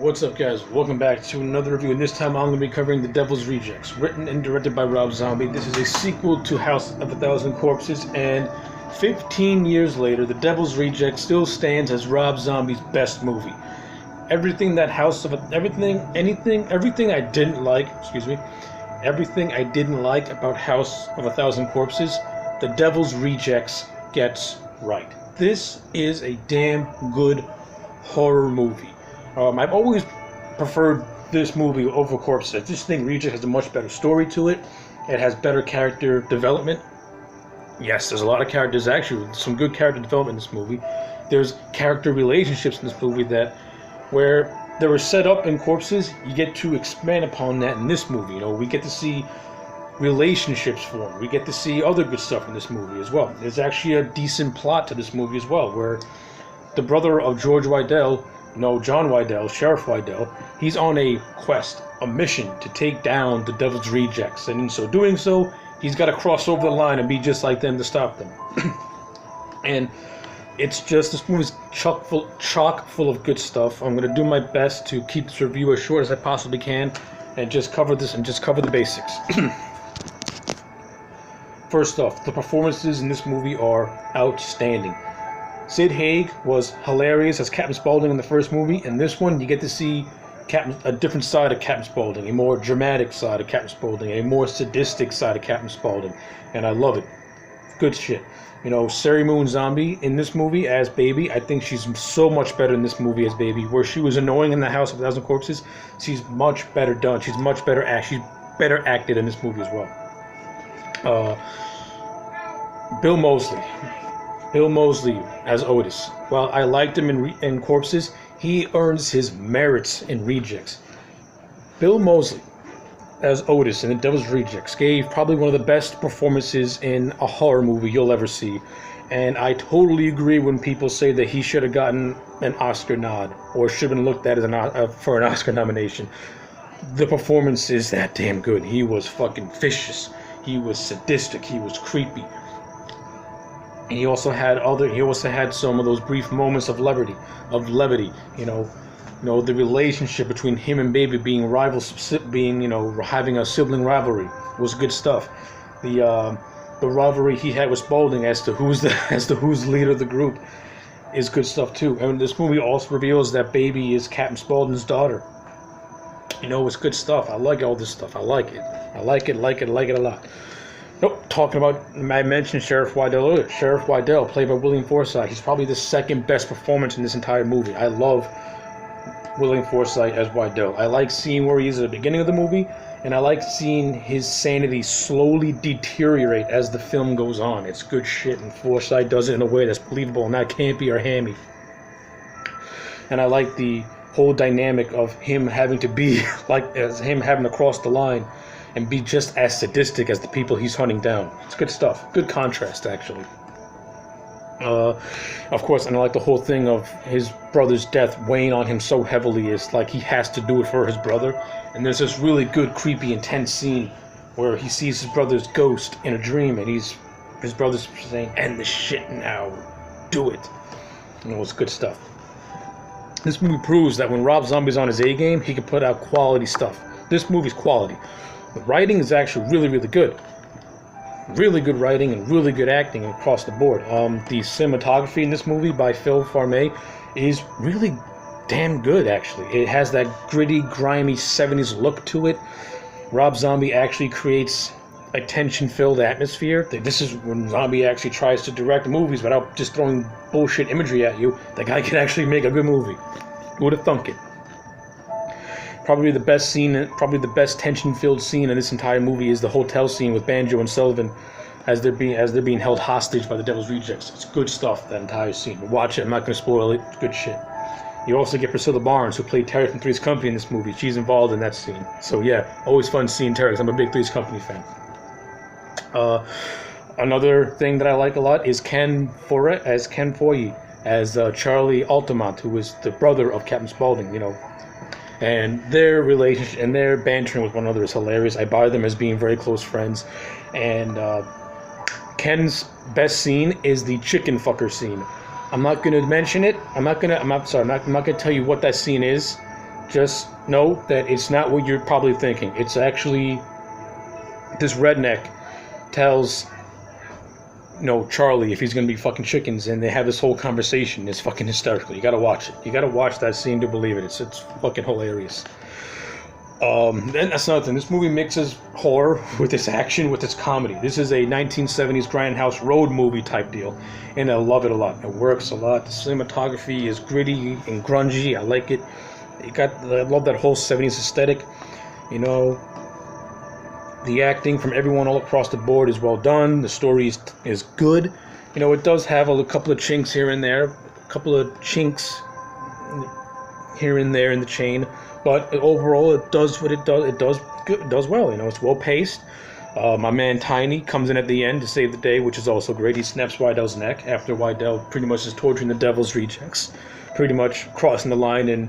What's up, guys? Welcome back to another review, and this time I'm going to be covering The Devil's Rejects, written and directed by Rob Zombie. This is a sequel to House of a Thousand Corpses, and 15 years later, The Devil's Rejects still stands as Rob Zombie's best movie. Everything I didn't like, everything I didn't like about House of a Thousand Corpses, The Devil's Rejects gets right. This is a damn good horror movie. I've always preferred this movie over Corpses. I just think Reject has a much better story to it. It has better character development. Yes, there's a lot of characters, actually, some good character development in this movie. There's character relationships in this movie that, where they were set up in Corpses, you get to expand upon that in this movie. You know, we get to see relationships form. We get to see other good stuff in this movie as well. There's actually a decent plot to this movie as well, where the brother of John Wydell, Sheriff Wydell, he's on a quest, a mission to take down the Devil's Rejects, and in so doing so, he's got to cross over the line and be just like them to stop them. And it's just, this movie's chock full of good stuff. I'm going to do my best to keep this review as short as I possibly can, and just cover the basics. First off, the performances in this movie are outstanding. Sid Haig was hilarious as Captain Spaulding in the first movie. In this one, you get to see a different side of Captain Spaulding, a more dramatic side of Captain Spaulding, a more sadistic side of Captain Spaulding, and I love it. Good shit. You know, Sari Moon Zombie in this movie as Baby, I think she's so much better in this movie as Baby. Where she was annoying in the House of a Thousand Corpses, she's much better done. She's much better she's better acted in this movie as well. Bill Moseley as Otis. While I liked him in Corpses, he earns his merits in Rejects. Bill Moseley as Otis in The Devil's Rejects gave probably one of the best performances in a horror movie you'll ever see. And I totally agree when people say that he should have gotten an Oscar nod, or should have been looked at as for an Oscar nomination. The performance is that damn good. He was fucking vicious. He was sadistic. He was creepy. And he also had some of those brief moments of levity. You know, the relationship between him and Baby being rivals, having a sibling rivalry was good stuff. The rivalry he had with Spaulding as to who's leader of the group is good stuff too. And this movie also reveals that Baby is Captain Spaulding's daughter. You know, it's good stuff. I like all this stuff. I like it a lot. Nope, talking about, I mentioned Sheriff Wydell earlier. Sheriff Wydell, played by William Forsythe. He's probably the second best performance in this entire movie. I love William Forsythe as Wydell. I like seeing where he is at the beginning of the movie, and I like seeing his sanity slowly deteriorate as the film goes on. It's good shit, and Forsythe does it in a way that's believable and not campy or hammy. And I like the whole dynamic of him having to be having to cross the line and be just as sadistic as the people he's hunting down. It's good stuff. Good contrast, actually. Of course, and I like the whole thing of his brother's death weighing on him so heavily. It's like he has to do it for his brother. And there's this really good, creepy, intense scene where he sees his brother's ghost in a dream, and his brother's saying, "End the shit now. Do it." You know, it's good stuff. This movie proves that when Rob Zombie's on his A game, he can put out quality stuff. This movie's quality. The writing is actually really, really good. Really good writing and really good acting across the board. The cinematography in this movie by Phil Farmay is really damn good, actually. It has that gritty, grimy 70s look to it. Rob Zombie actually creates a tension-filled atmosphere. This is when Zombie actually tries to direct movies without just throwing bullshit imagery at you. The guy can actually make a good movie. Who would have thunk it? Probably the best tension-filled scene in this entire movie is the hotel scene with Banjo and Sullivan as they're being held hostage by the Devil's Rejects. It's good stuff, that entire scene. Watch it. I'm not going to spoil it. It's good shit. You also get Priscilla Barnes, who played Terry from Three's Company in this movie. She's involved in that scene. So yeah, always fun seeing Terry, because I'm a big Three's Company fan. Another thing that I like a lot is Ken Foy as Charlie Altamont, who is the brother of Captain Spaulding. You know. And their relationship and their bantering with one another is hilarious. I buy them as being very close friends. And Ken's best scene is the chicken fucker scene. I'm not going to mention it. I'm not going to tell you what that scene is. just know that it's not what you're probably thinking. It's actually this redneck tells Charlie if he's gonna be fucking chickens, and they have this whole conversation. It's fucking hysterical. You gotta watch it. You gotta watch that scene to believe it. It's fucking hilarious. And that's another thing. This movie mixes horror with its action, with its comedy. This is a 1970s grindhouse road movie type deal, and I love it a lot. It works a lot. The cinematography is gritty and grungy. I like it. I love that whole 70s aesthetic. The acting from everyone all across the board is well done. The story is good. It does have a couple of chinks here and there, a couple of chinks here and there in the chain, but overall it does what it does. It does well. It's well paced. My man Tiny comes in at the end to save the day, which is also great. He snaps Wydell's neck after Wydell pretty much is torturing the devil's rejects, pretty much crossing the line, and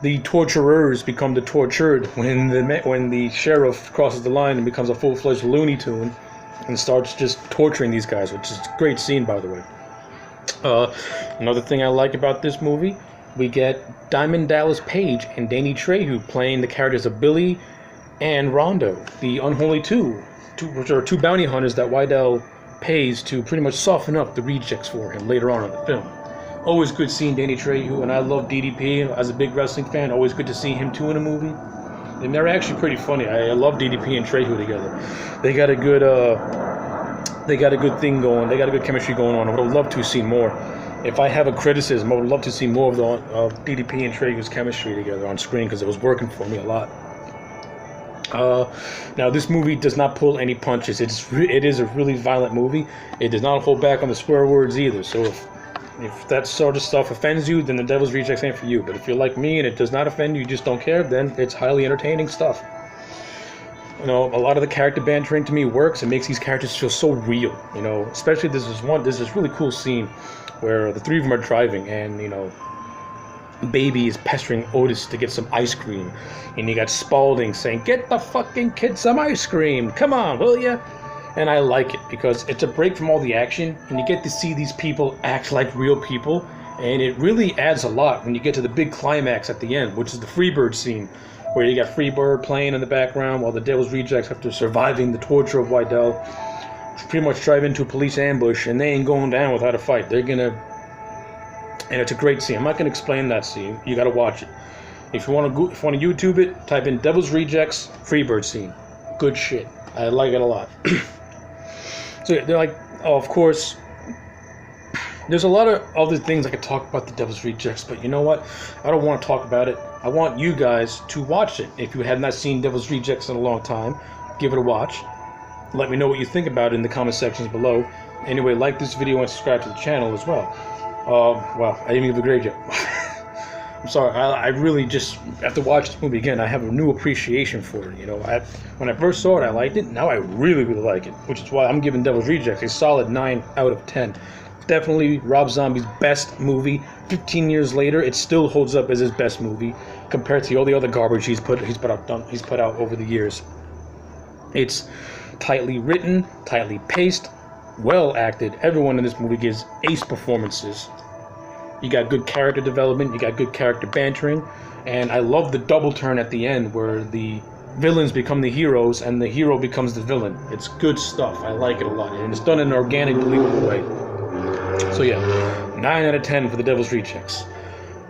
the torturers become the tortured when the sheriff crosses the line and becomes a full-fledged Looney Tune and starts just torturing these guys, which is a great scene, by the way. Another thing I like about this movie, we get Diamond Dallas Page and Danny Trejo playing the characters of Billy and Rondo, the Unholy Two, which are two bounty hunters that Wydell pays to pretty much soften up the rejects for him later on in the film. Always good seeing Danny Trejo, and I love DDP as a big wrestling fan. Always good to see him too in a movie. And they're actually pretty funny. I love DDP and Trejo together. They got a good thing going. They got a good chemistry going on. I would love to see more. If I have a criticism, I would love to see more of DDP and Trejo's chemistry together on screen, because it was working for me a lot. Now, this movie does not pull any punches. It is a really violent movie. It does not hold back on the swear words either. So if that sort of stuff offends you, then The Devil's Rejects ain't for you. But if you're like me and it does not offend you, you just don't care, then it's highly entertaining stuff. A lot of the character bantering to me works. It makes these characters feel so real. Especially there's this really cool scene where the three of them are driving, and Baby is pestering Otis to get some ice cream, and you got Spaulding saying, "Get the fucking kid some ice cream. Come on, will ya?" And I like it because it's a break from all the action, and you get to see these people act like real people, and it really adds a lot when you get to the big climax at the end, which is the Freebird scene, where you got Freebird playing in the background while the Devil's Rejects, after surviving the torture of Wydell, pretty much drive into a police ambush, and they ain't going down without a fight. And it's a great scene. I'm not gonna explain that scene. You gotta watch it. If you want to YouTube it, type in Devil's Rejects Freebird scene. Good shit. I like it a lot. So they're like, of course, there's a lot of other things I could talk about the Devil's Rejects, but you know what? I don't want to talk about it. I want you guys to watch it. If you have not seen Devil's Rejects in a long time, give it a watch. Let me know what you think about it in the comment sections below. Anyway, like this video and subscribe to the channel as well. Wow, I didn't even give a grade yet. I'm sorry, I really just, after watching this movie again, I have a new appreciation for it. When I first saw it, I liked it. Now I really, really like it, which is why I'm giving Devil's Rejects a solid 9 out of 10. Definitely Rob Zombie's best movie. 15 years later, it still holds up as his best movie compared to all the other garbage he's put out over the years. It's tightly written, tightly paced, well acted. Everyone in this movie gives ace performances. You got good character development, you got good character bantering, and I love the double turn at the end where the villains become the heroes and the hero becomes the villain. It's good stuff. I like it a lot, and it's done in an organic, believable way. So yeah, 9 out of 10 for the Devil's Rejects.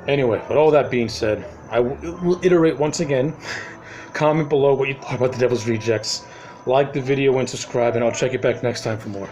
Anyway, with all that being said, I will iterate once again. Comment below what you thought about the Devil's Rejects. Like the video and subscribe, and I'll check you back next time for more.